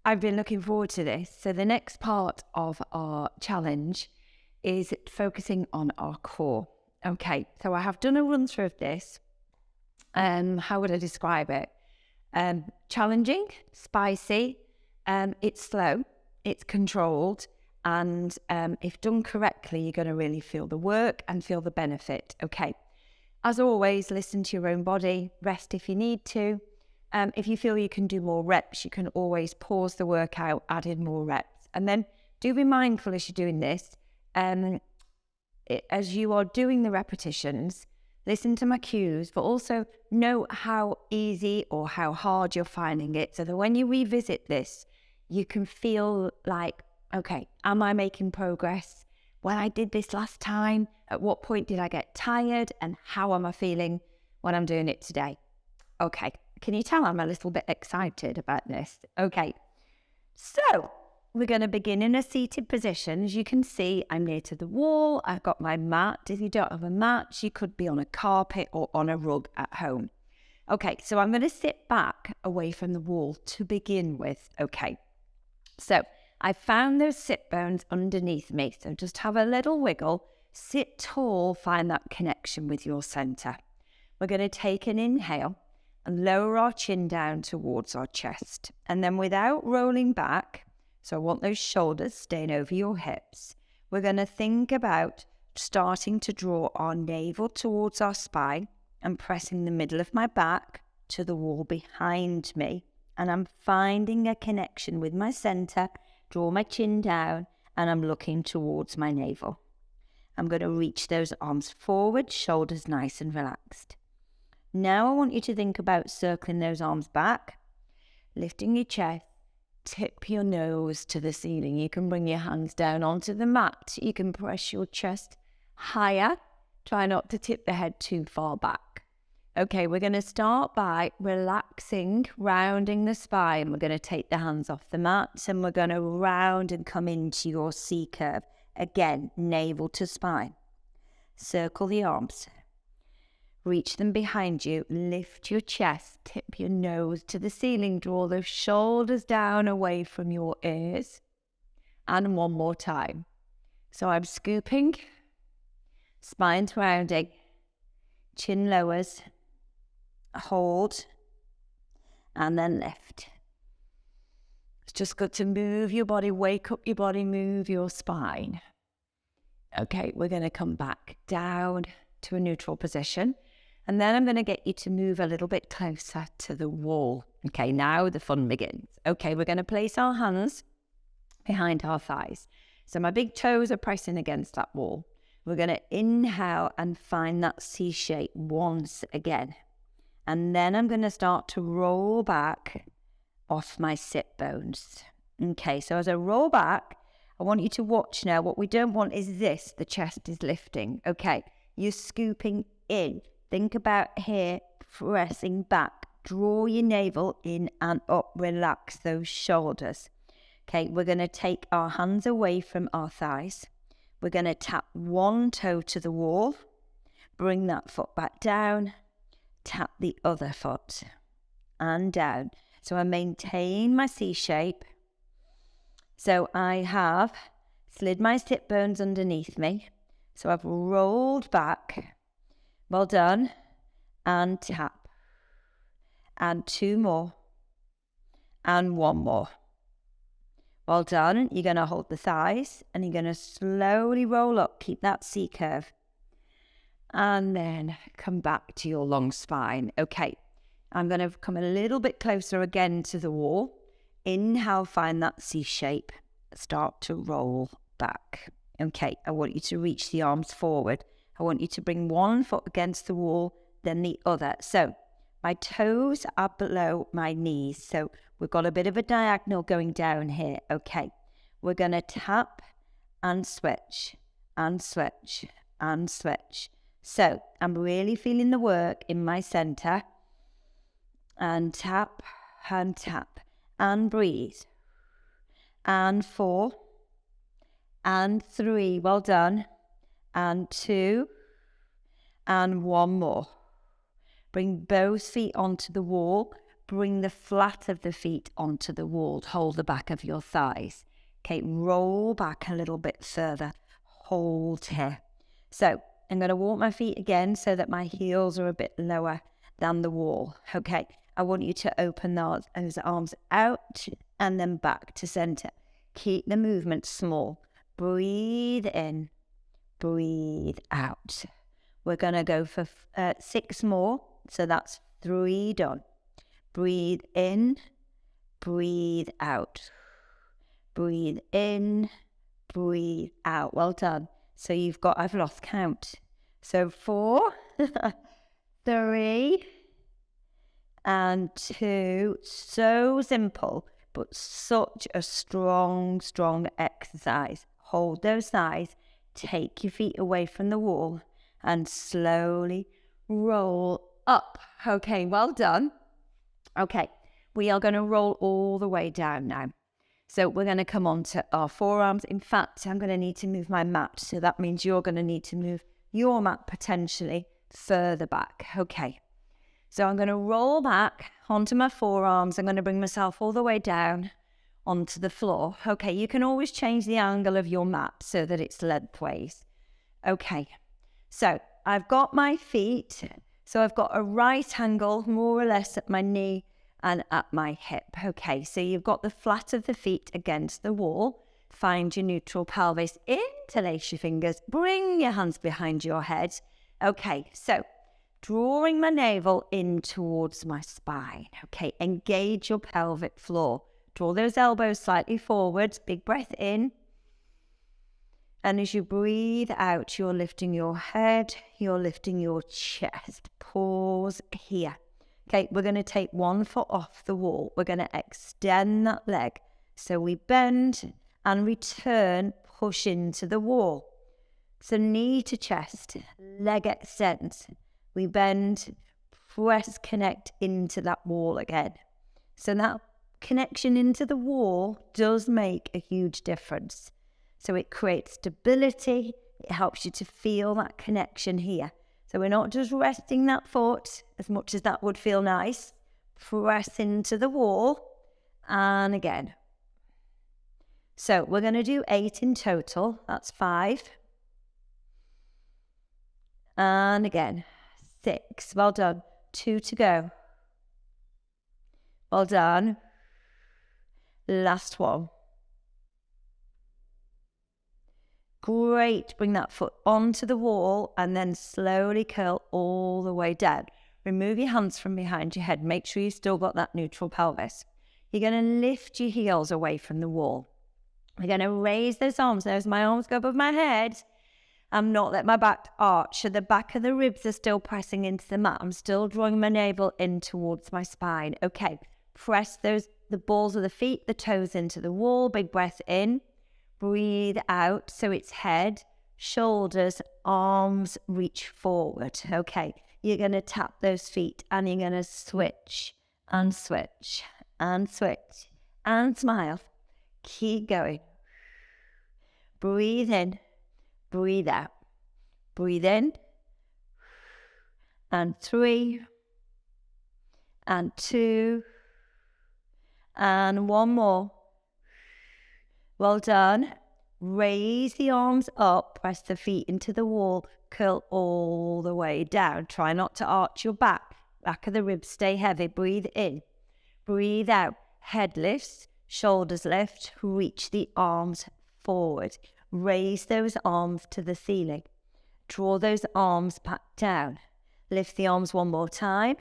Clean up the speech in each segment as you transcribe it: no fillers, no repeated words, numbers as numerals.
I've been looking forward to this. So the next part of our challenge is focusing on our core. Okay, so I have done a run through of this. How would I describe it? Challenging, spicy, it's slow, it's controlled, and if done correctly, you're going to really feel the work and feel the benefit. Okay, as always, listen to your own body, rest if you need to. If you feel you can do more reps, you can always pause the workout, add in more reps. And then do be mindful as you're doing this. As you are doing the repetitions, listen to my cues, but also note how easy or how hard you're finding it, so that when you revisit this, you can feel like, okay, am I making progress? When I did this last time, at what point did I get tired? And how am I feeling when I'm doing it today? Okay, can you tell I'm a little bit excited about this? Okay, so we're going to begin in a seated position. As you can see, I'm near to the wall. I've got my mat. If you don't have a mat, you could be on a carpet or on a rug at home. Okay, so I'm going to sit back away from the wall to begin with. Okay, so I found those sit bones underneath me. So just have a little wiggle, sit tall, find that connection with your center. We're going to take an inhale and lower our chin down towards our chest. And then without rolling back, so I want those shoulders staying over your hips, we're going to think about starting to draw our navel towards our spine and pressing the middle of my back to the wall behind me. And I'm finding a connection with my center, draw my chin down, and I'm looking towards my navel. I'm going to reach those arms forward, shoulders nice and relaxed. Now I want you to think about circling those arms back, lifting your chest, tip your nose to the ceiling. You can bring your hands down onto the mat. You can press your chest higher. Try not to tip the head too far back. Okay, we're going to start by relaxing, rounding the spine. We're going to take the hands off the mat and we're going to round and come into your C curve. Again, navel to spine. Circle the arms. Reach them behind you, lift your chest, tip your nose to the ceiling, draw those shoulders down away from your ears. And one more time. So I'm scooping, spine rounding, chin lowers, hold, and then lift. It's just good to move your body, wake up your body, move your spine. Okay, we're going to come back down to a neutral position. And then I'm going to get you to move a little bit closer to the wall. Okay, now the fun begins. Okay, we're going to place our hands behind our thighs. So my big toes are pressing against that wall. We're going to inhale and find that C shape once again. And then I'm going to start to roll back off my sit bones. Okay, so as I roll back, I want you to watch now. What we don't want is this, the chest is lifting. Okay, you're scooping in. Think about here, pressing back. Draw your navel in and up. Relax those shoulders. Okay, we're going to take our hands away from our thighs. We're going to tap one toe to the wall. Bring that foot back down. Tap the other foot. And down. So I maintain my C shape. So I have slid my sit bones underneath me. So I've rolled back. Well done, and tap, and two more, and one more. Well done. You're going to hold the thighs, and you're going to slowly roll up, keep that C curve, and then come back to your long spine. Okay, I'm going to come a little bit closer again to the wall. Inhale, find that C shape, start to roll back. Okay, I want you to reach the arms forward. I want you to bring one foot against the wall, then the other. So my toes are below my knees. So we've got a bit of a diagonal going down here. Okay, we're going to tap and switch and switch and switch. So I'm really feeling the work in my center. And tap and breathe. And 4 and 3. Well done. And 2, and one more. Bring both feet onto the wall. bring the flat of the feet onto the wall. Hold the back of your thighs. Okay, roll back a little bit further. Hold here. So I'm going to walk my feet again so that my heels are a bit lower than the wall. Okay, I want you to open those arms out and then back to center. Keep the movement small. Breathe in, breathe out. We're going to go for 6 more. So that's 3 done. Breathe in, breathe out. Breathe in, breathe out. Well done. So you've got, I've lost count. So 4, 3, and 2. So simple, but such a strong, strong exercise. Hold those thighs, take your feet away from the wall, and slowly roll up. Okay, well done. Okay, we are going to roll all the way down now. So we're going to come on to our forearms. In fact, I'm going to need to move my mat. So that means you're going to need to move your mat potentially further back. Okay, so I'm going to roll back onto my forearms. I'm going to bring myself all the way down onto the floor. Okay, you can always change the angle of your mat so that it's lengthways. Okay, so I've got my feet. So I've got a right angle more or less at my knee and at my hip. Okay, so you've got the flat of the feet against the wall. Find your neutral pelvis. Interlace your fingers. Bring your hands behind your head. Okay, so drawing my navel in towards my spine. Okay, engage your pelvic floor. Draw those elbows slightly forwards. Big breath in. And as you breathe out, you're lifting your head. You're lifting your chest. Pause here. Okay, we're going to take 1 foot off the wall. We're going to extend that leg. So we bend and return, push into the wall. So knee to chest, leg extends. We bend, press, connect into that wall again. So that connection into the wall does make a huge difference. So it creates stability. It helps you to feel that connection here. So we're not just resting that foot, as much as that would feel nice. Press into the wall, and again. So we're going to do 8 in total. That's 5. And again, 6. Well done. 2 to go. Well done. Last one. Great. Bring that foot onto the wall and then slowly curl all the way down. Remove your hands from behind your head. Make sure you've still got that neutral pelvis. You're going to lift your heels away from the wall. We're going to raise those arms. As my arms go above my head, I'm not letting my back arch. So the back of the ribs are still pressing into the mat. I'm still drawing my navel in towards my spine. Okay. Press the balls of the feet, the toes into the wall. Big breath in. Breathe out, so it's head, shoulders, arms reach forward. Okay, you're going to tap those feet and you're going to switch and switch and switch and smile. Keep going. Breathe in, breathe out. Breathe in, and 3, and 2, and 1 more. Well done. Raise the arms up, press the feet into the wall, curl all the way down. Try not to arch your back. Back of the ribs stay heavy. Breathe in. Breathe out. Head lifts, shoulders lift. Reach the arms forward. Raise those arms to the ceiling. Draw those arms back down. Lift the arms 1 more time.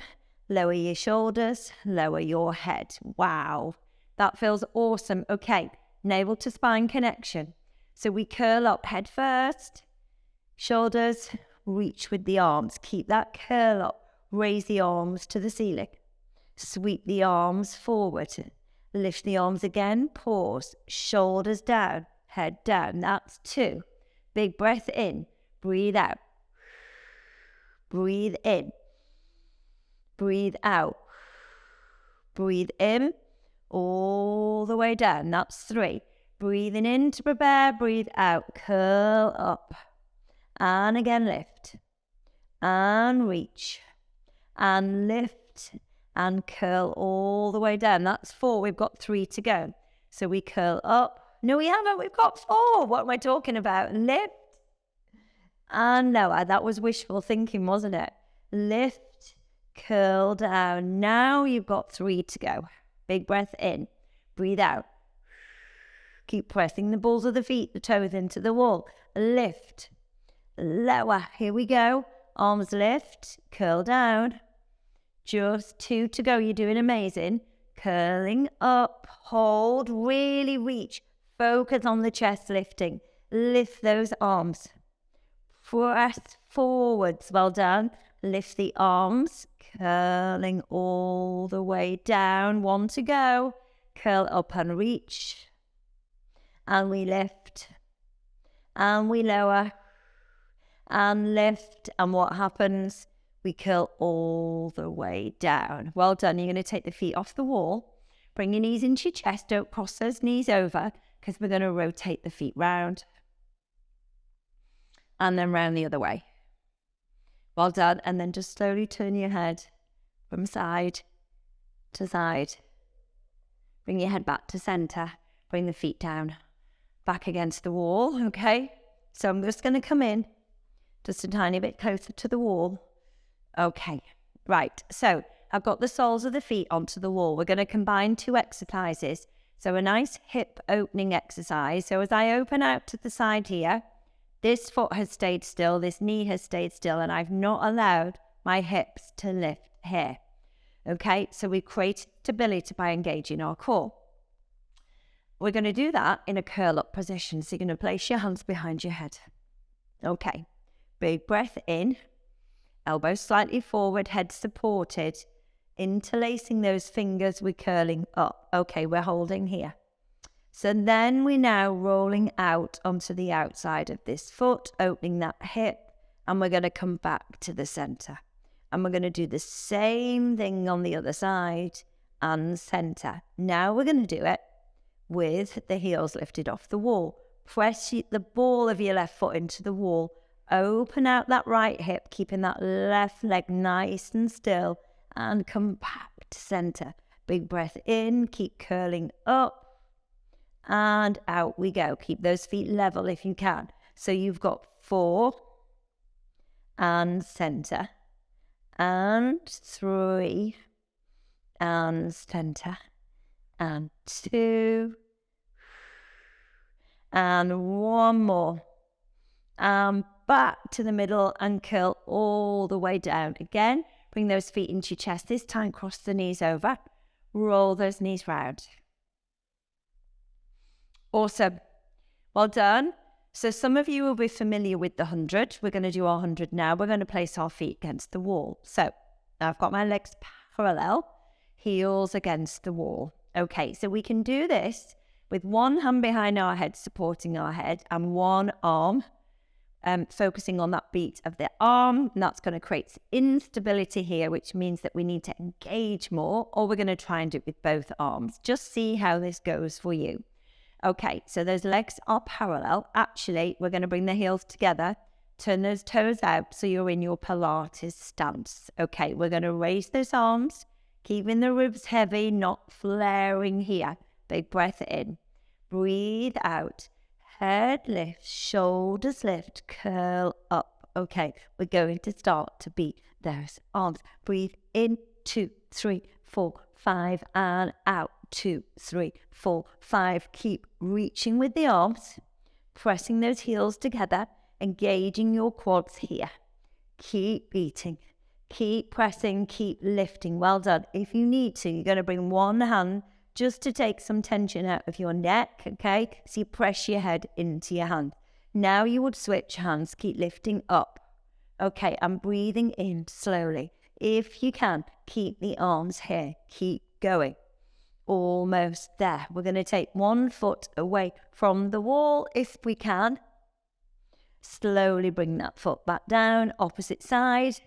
Lower your shoulders. Lower your head. Wow. That feels awesome. Okay. Navel to spine connection. So we curl up head first, shoulders, reach with the arms. Keep that curl up. Raise the arms to the ceiling. Sweep the arms forward. Lift the arms again. Pause. Shoulders down, head down. That's 2. Big breath in. Breathe out. Breathe in. Breathe out. Breathe in. All the way down. That's 3. Breathing in to prepare. Breathe out. Curl up. And again lift. And reach. And lift. and curl all the way down. That's 4. We've got 3 to go. So we curl up. No, we haven't. We've got 4. What am I talking about? Lift and lower. That was wishful thinking, wasn't it? Lift, curl down. Now you've got 3 to go. Big breath in. Breathe out. Keep pressing the balls of the feet, the toes into the wall. Lift, lower. Here we go. Arms lift, curl down. Just 2 to go. You're doing amazing. Curling up, hold, really reach. Focus on the chest lifting. Lift those arms. Press forwards. Well done. Lift the arms, curling all the way down. 1 to go. Curl up and reach. And we lift. And we lower. And lift. And what happens? We curl all the way down. Well done. You're going to take the feet off the wall. Bring your knees into your chest. Don't cross those knees over because we're going to rotate the feet round. And then round the other way. Well done. And then just slowly turn your head from side to side. Bring your head back to center. Bring the feet down. Back against the wall. Okay. So I'm just going to come in just a tiny bit closer to the wall. Okay, right, so I've got the soles of the feet onto the wall. We're going to combine 2 exercises. So a nice hip opening exercise. So as I open out to the side here, this foot has stayed still, this knee has stayed still, and I've not allowed my hips to lift here. Okay, so we create stability by engaging our core. We're going to do that in a curl up position. So you're going to place your hands behind your head. Okay, big breath in. Elbows slightly forward, head supported. Interlacing those fingers, we're curling up. Okay, we're holding here. So then we're now rolling out onto the outside of this foot, opening that hip, and we're going to come back to the center. And we're going to do the same thing on the other side and center. Now we're going to do it with the heels lifted off the wall. Press the ball of your left foot into the wall. Open out that right hip, keeping that left leg nice and still, and come back to center. Big breath in, keep curling up, and out we go. Keep those feet level if you can. So you've got 4, and center, and 3, and center, and 2, and 1 more. Back to the middle and curl all the way down. Again, bring those feet into your chest. This time, cross the knees over. Roll those knees round. Awesome. Well done. So some of you will be familiar with the 100. We're going to do our 100 now. We're going to place our feet against the wall. So I've got my legs parallel, heels against the wall. Okay, so we can do this with one hand behind our head, supporting our head, and one arm focusing on that beat of the arm, and that's going to create instability here, which means that we need to engage more, or we're going to try and do it with both arms. Just see how this goes for you. Okay, so those legs are parallel. Actually, we're going to bring the heels together, turn those toes out so you're in your Pilates stance. Okay, we're going to raise those arms, keeping the ribs heavy, not flaring here. Big breath in, breathe out. Head lift, shoulders lift, curl up. Okay, we're going to start to beat those arms. Breathe in, 2, 3, 4, 5, and out. 2, 3, 4, 5. Keep reaching with the arms, pressing those heels together, engaging your quads here. Keep beating, keep pressing, keep lifting. Well done. If you need to, you're going to bring one hand just to take some tension out of your neck, okay? So you press your head into your hand. Now you would switch hands, keep lifting up. Okay, and breathing in slowly. If you can, keep the arms here, keep going. Almost there. We're going to take one foot away from the wall if we can. Slowly bring that foot back down, opposite side.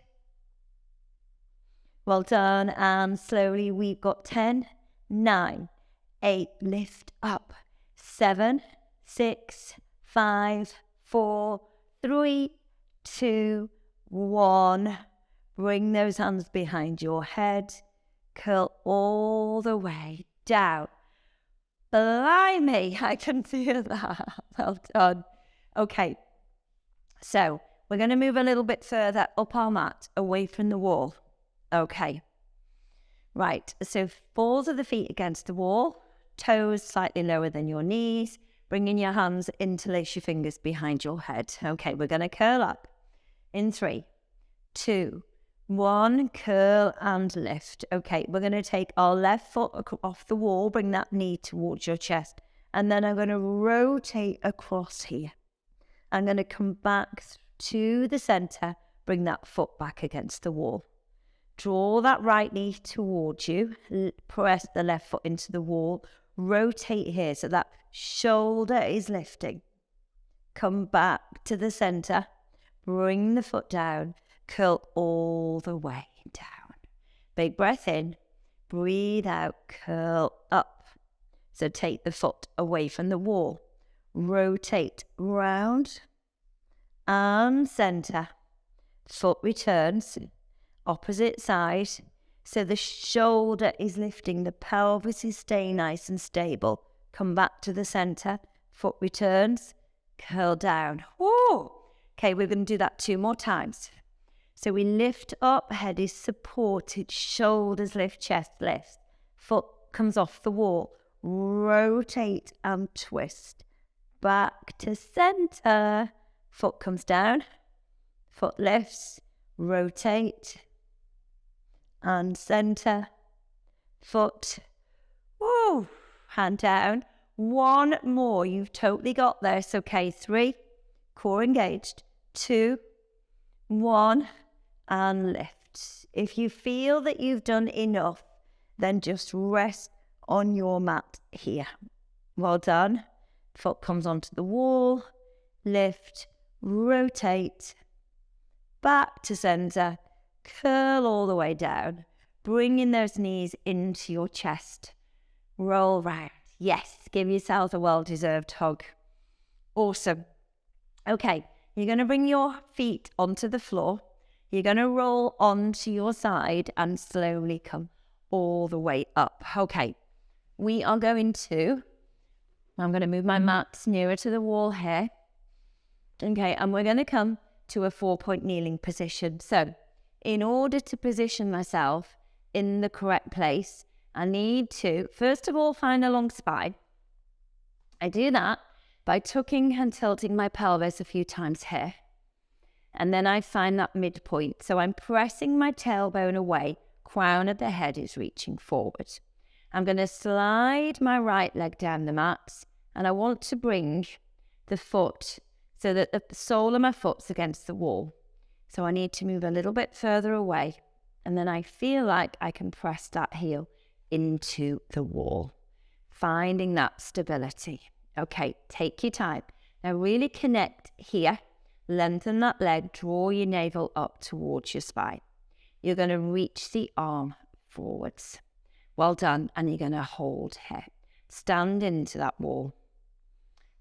Well done, and slowly we've got 10, 9, 8, lift up, 7, 6, 5, 4, 3, 2, 1. Bring those hands behind your head. curl all the way down. Blimey, I can feel that. Well done. Okay, so we're going to move a little bit further up our mat, away from the wall. Okay, right, so balls of the feet against the wall, toes slightly lower than your knees, bringing your hands, interlace your fingers behind your head. Okay, we're going to curl up in 3, 2, 1, curl and lift. Okay, we're going to take our left foot off the wall, bring that knee towards your chest, and then I'm going to rotate across here. I'm going to come back to the center, bring that foot back against the wall. Draw that right knee towards you, press the left foot into the wall, rotate here so that shoulder is lifting. Come back to the center, bring the foot down, curl all the way down. Big breath in, breathe out, curl up. So take the foot away from the wall, rotate round and center. Foot returns, opposite side. So the shoulder is lifting, the pelvis is staying nice and stable. Come back to the center, foot returns, curl down. Woo! Okay, we're going to do that 2 more times. So we lift up, head is supported, shoulders lift, chest lifts. Foot comes off the wall, rotate and twist. Back to center, foot comes down, foot lifts, rotate and center, foot, woo, hand down. 1 more, you've totally got this. Okay, 3, core engaged, 2, 1, and lift. If you feel that you've done enough, then just rest on your mat here. Well done. Foot comes onto the wall, lift, rotate, back to center, curl all the way down, bringing those knees into your chest, roll round. Yes, give yourself a well-deserved hug. Awesome. Okay, you're going to bring your feet onto the floor. You're going to roll onto your side and slowly come all the way up. Okay, we are going to, I'm going to move my mats nearer to the wall here. Okay, and we're going to come to a 4-point kneeling position. So in order to position myself in the correct place, I need to, first of all, find a long spine. I do that by tucking and tilting my pelvis a few times here. And then I find that midpoint. So I'm pressing my tailbone away, crown of the head is reaching forward. I'm going to slide my right leg down the mat, and I want to bring the foot so that the sole of my foot's against the wall. So I need to move a little bit further away, and then I feel like I can press that heel into the wall, finding that stability. Okay, take your time. Now really connect here, lengthen that leg, draw your navel up towards your spine. You're going to reach the arm forwards. Well done, and you're going to hold here. Stand into that wall.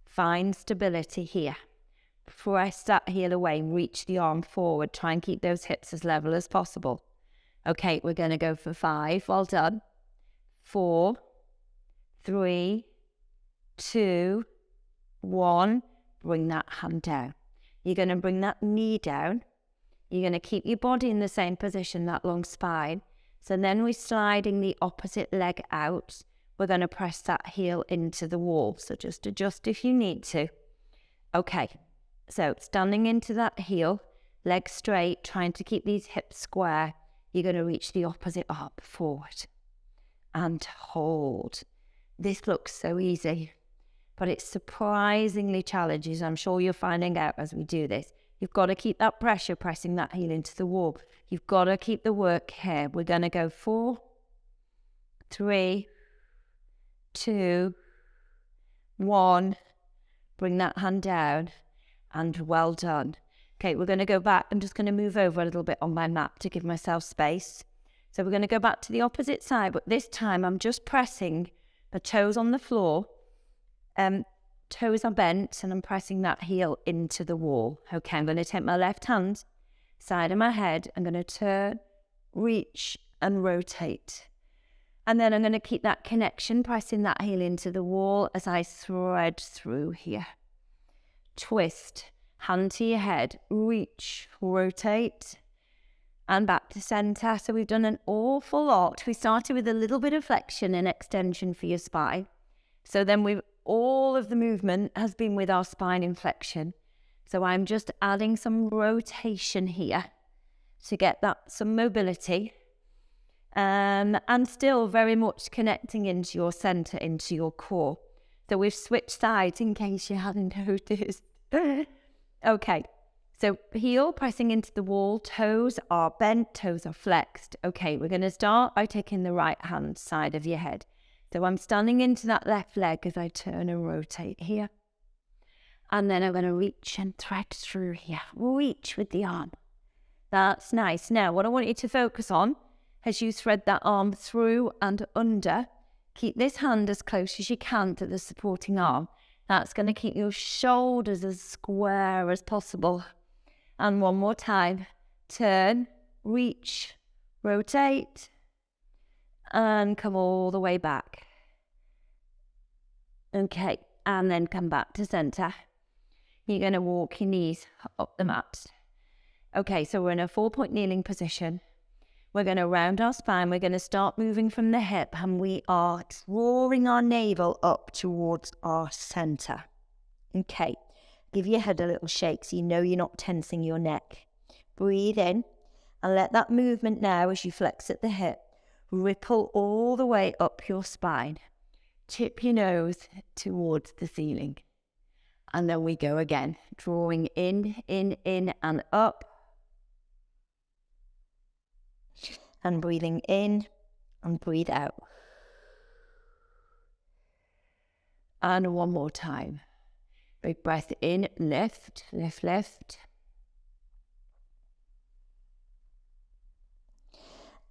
Find stability here. Press that heel away, reach the arm forward. Try and keep those hips as level as possible. Okay, we're going to go for 5. Well done. 4, 3, 2, 1. Bring that hand down. You're going to bring that knee down. You're going to keep your body in the same position, that long spine. So then we're sliding the opposite leg out. We're going to press that heel into the wall. So just adjust if you need to. Okay, so standing into that heel, leg straight, trying to keep these hips square. You're going to reach the opposite arm forward and hold. This looks so easy, but it's surprisingly challenging. I'm sure you're finding out as we do this. You've got to keep that pressure, pressing that heel into the wall. You've got to keep the work here. We're going to go 4, 3, 2, 1. Bring that hand down, and well done. Okay, we're going to go back. I'm just going to move over a little bit on my mat to give myself space. So we're going to go back to the opposite side, but this time I'm just pressing the toes on the floor. Toes are bent, and I'm pressing that heel into the wall. Okay, I'm going to take my left hand, side of my head. I'm going to turn, reach, and rotate. And then I'm going to keep that connection, pressing that heel into the wall as I thread through here. Twist, hand to your head, reach, rotate, and back to center. So we've done an awful lot. We started with a little bit of flexion and extension for your spine. So then all of the movement has been with our spine in flexion. So I'm just adding some rotation here to get some mobility. And still very much connecting into your center, into your core. So we've switched sides in case you hadn't noticed. Okay, so heel pressing into the wall, toes are bent, toes are flexed. Okay, we're going to start by taking the right hand side of your head. So I'm standing into that left leg as I turn and rotate here. And then I'm going to reach and thread through here. Reach with the arm. That's nice. Now, what I want you to focus on as you thread that arm through and under, keep this hand as close as you can to the supporting arm. That's going to keep your shoulders as square as possible. And one more time. Turn, reach, rotate, and come all the way back. Okay, and then come back to center. You're going to walk your knees up the mat. Okay, so we're in a 4-point kneeling position. We're going to round our spine. We're going to start moving from the hip, and we are drawing our navel up towards our center. Okay, give your head a little shake so you know you're not tensing your neck. Breathe in and let that movement now, as you flex at the hip, ripple all the way up your spine. Tip your nose towards the ceiling. And then we go again, drawing in, and up. And breathing in and breathe out. And one more time. Big breath in, lift, lift, lift.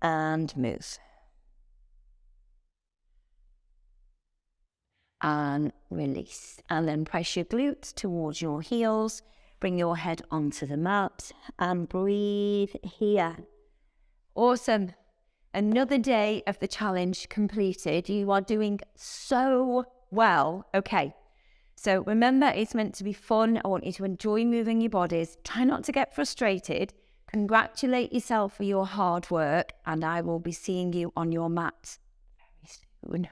And move. And release. And then press your glutes towards your heels. Bring your head onto the mat and breathe here. Awesome. Another day of the challenge completed. You are doing so well. Okay. So remember, it's meant to be fun. I want you to enjoy moving your bodies. Try not to get frustrated. Congratulate yourself for your hard work. And I will be seeing you on your mat very soon.